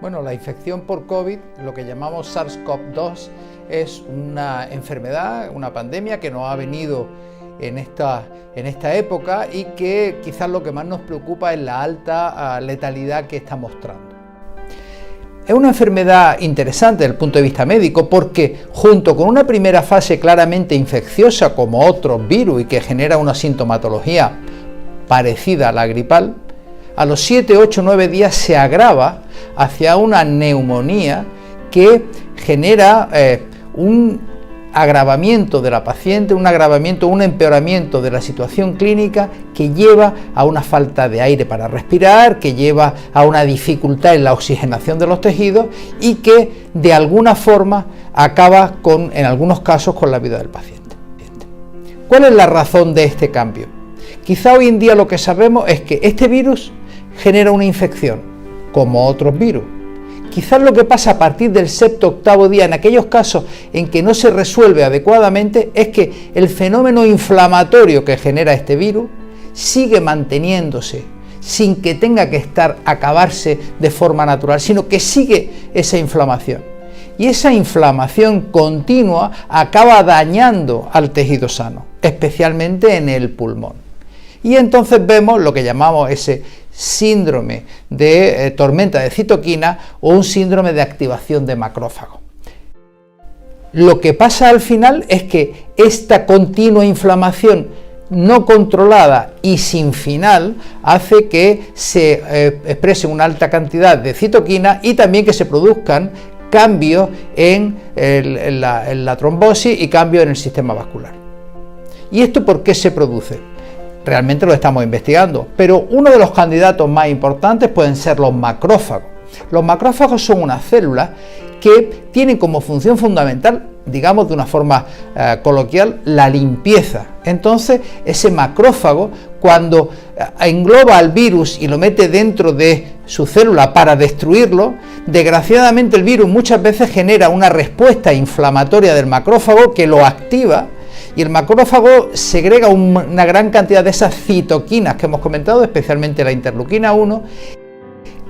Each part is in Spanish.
Bueno, la infección por COVID, lo que llamamos SARS-CoV-2, es una enfermedad, una pandemia que nos ha venido en esta época y que quizás lo que más nos preocupa es la alta letalidad que está mostrando. Es una enfermedad interesante desde el punto de vista médico porque junto con una primera fase claramente infecciosa como otros virus y que genera una sintomatología parecida a la gripal, a los 7, 8, 9 días se agrava hacia una neumonía que genera un agravamiento de la paciente, un empeoramiento de la situación clínica que lleva a una falta de aire para respirar, que lleva a una dificultad en la oxigenación de los tejidos y que de alguna forma acaba en algunos casos con la vida del paciente. ¿Cuál es la razón de este cambio? Quizá hoy en día lo que sabemos es que este virus genera una infección, como otros virus. Quizás lo que pasa a partir del sexto, octavo día, en aquellos casos en que no se resuelve adecuadamente, es que el fenómeno inflamatorio que genera este virus sigue manteniéndose, sin que tenga que acabarse de forma natural, sino que sigue esa inflamación. Y esa inflamación continua acaba dañando al tejido sano, especialmente en el pulmón. Y entonces vemos lo que llamamos ese síndrome de tormenta de citoquina o un síndrome de activación de macrófago. Lo que pasa al final es que esta continua inflamación no controlada y sin final hace que se exprese una alta cantidad de citoquina y también que se produzcan cambios en la trombosis y cambios en el sistema vascular. ¿Y esto por qué se produce? Realmente lo estamos investigando, pero uno de los candidatos más importantes pueden ser los macrófagos. Los macrófagos son unas células que tienen como función fundamental, digamos de una forma coloquial, la limpieza. Entonces, ese macrófago, cuando engloba al virus y lo mete dentro de su célula para destruirlo, desgraciadamente el virus muchas veces genera una respuesta inflamatoria del macrófago que lo activa. Y el macrófago segrega una gran cantidad de esas citoquinas que hemos comentado, especialmente la interleuquina 1,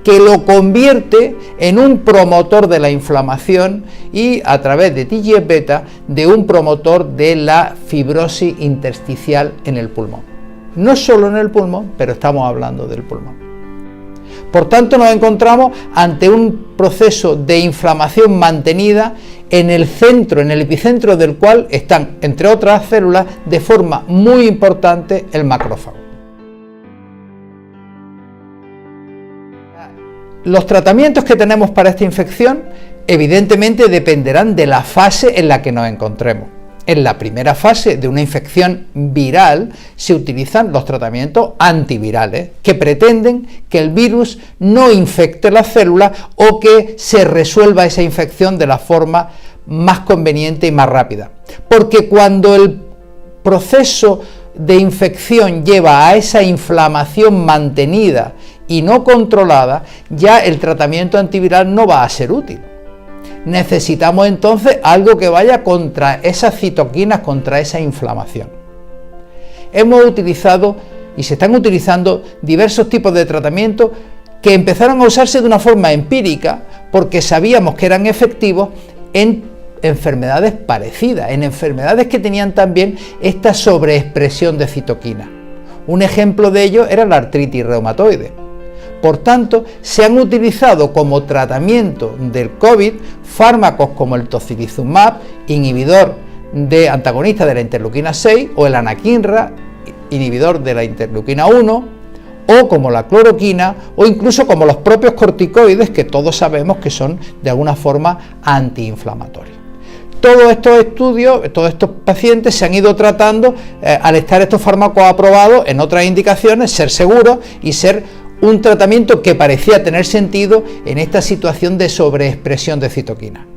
que lo convierte en un promotor de la inflamación y a través de TGF-beta de un promotor de la fibrosis intersticial en el pulmón. No solo en el pulmón, pero estamos hablando del pulmón. Por tanto, nos encontramos ante un proceso de inflamación mantenida en el centro, en el epicentro del cual están, entre otras células, de forma muy importante el macrófago. Los tratamientos que tenemos para esta infección, evidentemente, dependerán de la fase en la que nos encontremos. En la primera fase de una infección viral se utilizan los tratamientos antivirales que pretenden que el virus no infecte las células o que se resuelva esa infección de la forma más conveniente y más rápida. Porque cuando el proceso de infección lleva a esa inflamación mantenida y no controlada, ya el tratamiento antiviral no va a ser útil. Necesitamos entonces algo que vaya contra esas citoquinas, contra esa inflamación. Hemos utilizado y se están utilizando diversos tipos de tratamientos que empezaron a usarse de una forma empírica porque sabíamos que eran efectivos en enfermedades parecidas, en enfermedades que tenían también esta sobreexpresión de citoquina. Un ejemplo de ello era la artritis reumatoide. Por tanto, se han utilizado como tratamiento del COVID fármacos como el tocilizumab, inhibidor antagonista de la interleuquina 6, o el anakinra, inhibidor de la interleuquina 1, o como la cloroquina, o incluso como los propios corticoides, que todos sabemos que son de alguna forma antiinflamatorios. Todos estos estudios, todos estos pacientes se han ido tratando al estar estos fármacos aprobados en otras indicaciones, ser seguros y ser un tratamiento que parecía tener sentido en esta situación de sobreexpresión de citoquina.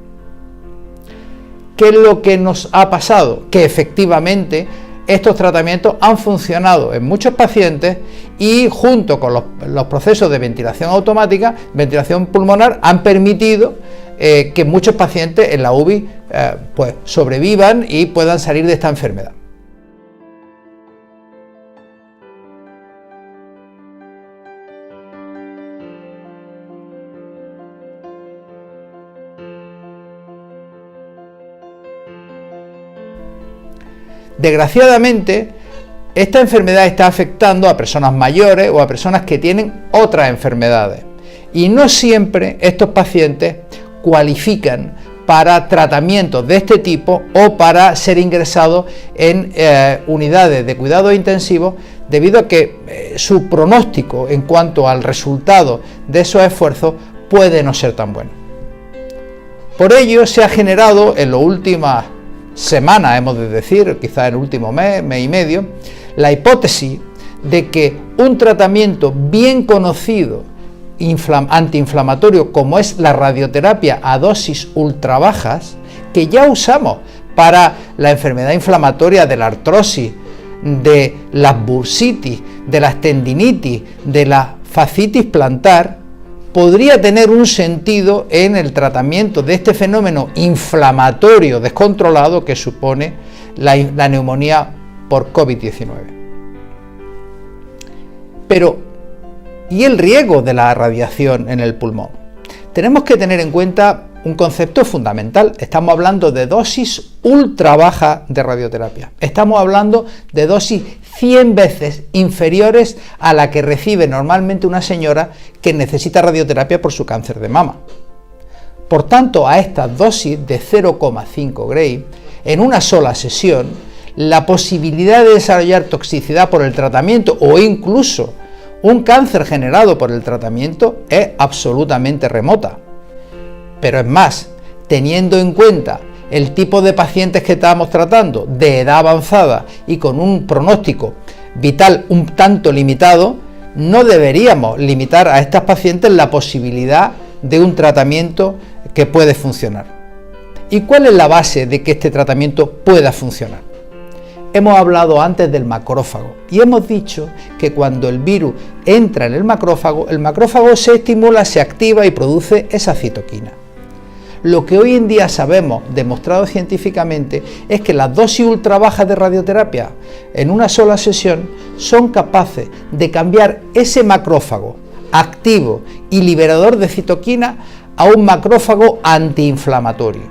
¿Qué es lo que nos ha pasado? Que efectivamente estos tratamientos han funcionado en muchos pacientes y junto con los procesos de ventilación automática, ventilación pulmonar, han permitido que muchos pacientes en la UBI pues sobrevivan y puedan salir de esta enfermedad. Desgraciadamente, esta enfermedad está afectando a personas mayores o a personas que tienen otras enfermedades. Y no siempre estos pacientes cualifican para tratamientos de este tipo o para ser ingresados en unidades de cuidados intensivos, debido a que su pronóstico en cuanto al resultado de esos esfuerzos puede no ser tan bueno. Por ello se ha generado en las últimas semanas, hemos de decir, quizás en el último mes y medio, la hipótesis de que un tratamiento bien conocido antiinflamatorio, como es la radioterapia a dosis ultra bajas, que ya usamos para la enfermedad inflamatoria de la artrosis, de las bursitis, de las tendinitis, de la fascitis plantar, podría tener un sentido en el tratamiento de este fenómeno inflamatorio descontrolado que supone la neumonía por COVID-19. Pero, ¿y el riesgo de la radiación en el pulmón? Tenemos que tener en cuenta un concepto fundamental. Estamos hablando de dosis ultra baja de radioterapia. Estamos hablando de dosis 100 veces inferiores a la que recibe normalmente una señora que necesita radioterapia por su cáncer de mama. Por tanto, a estas dosis de 0,5 Gray, en una sola sesión, la posibilidad de desarrollar toxicidad por el tratamiento o incluso un cáncer generado por el tratamiento es absolutamente remota. Pero es más, teniendo en cuenta el tipo de pacientes que estamos tratando, de edad avanzada y con un pronóstico vital un tanto limitado, no deberíamos limitar a estas pacientes la posibilidad de un tratamiento que puede funcionar. ¿Y cuál es la base de que este tratamiento pueda funcionar? Hemos hablado antes del macrófago y hemos dicho que cuando el virus entra en el macrófago se estimula, se activa y produce esa citoquina. Lo que hoy en día sabemos, demostrado científicamente, es que las dosis ultra bajas de radioterapia en una sola sesión son capaces de cambiar ese macrófago activo y liberador de citoquina a un macrófago antiinflamatorio.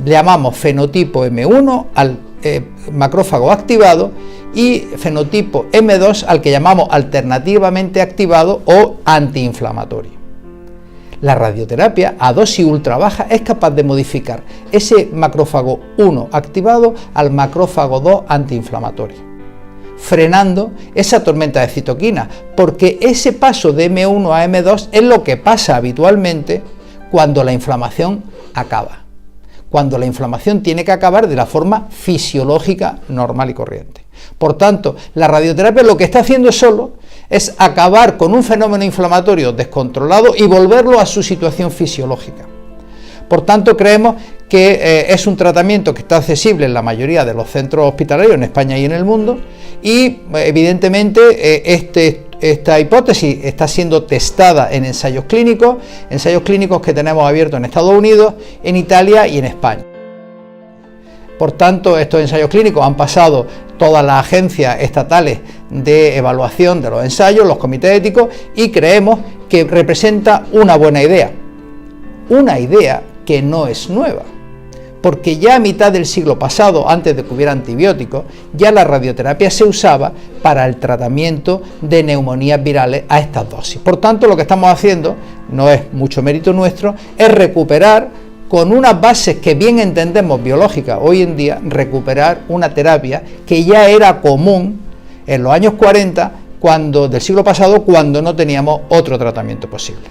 Le llamamos fenotipo M1 al macrófago activado y fenotipo M2 al que llamamos alternativamente activado o antiinflamatorio. La radioterapia a dosis ultra baja es capaz de modificar ese macrófago 1 activado al macrófago 2 antiinflamatorio, frenando esa tormenta de citoquina, porque ese paso de M1 a M2 es lo que pasa habitualmente cuando la inflamación acaba, cuando la inflamación tiene que acabar de la forma fisiológica normal y corriente. Por tanto, la radioterapia lo que está haciendo solo es acabar con un fenómeno inflamatorio descontrolado y volverlo a su situación fisiológica. Por tanto, creemos que es un tratamiento que está accesible en la mayoría de los centros hospitalarios en España y en el mundo, y evidentemente esta hipótesis está siendo testada en ensayos clínicos que tenemos abiertos en Estados Unidos, en Italia y en España. Por tanto, estos ensayos clínicos han pasado todas las agencias estatales de evaluación de los ensayos, los comités éticos, y creemos que representa una buena idea. Una idea que no es nueva, porque ya a mitad del siglo pasado, antes de que hubiera antibióticos, ya la radioterapia se usaba para el tratamiento de neumonías virales a estas dosis. Por tanto, lo que estamos haciendo, no es mucho mérito nuestro, es recuperar con unas bases que bien entendemos biológicas hoy en día, recuperar una terapia que ya era común en los años 40 del siglo pasado, cuando no teníamos otro tratamiento posible.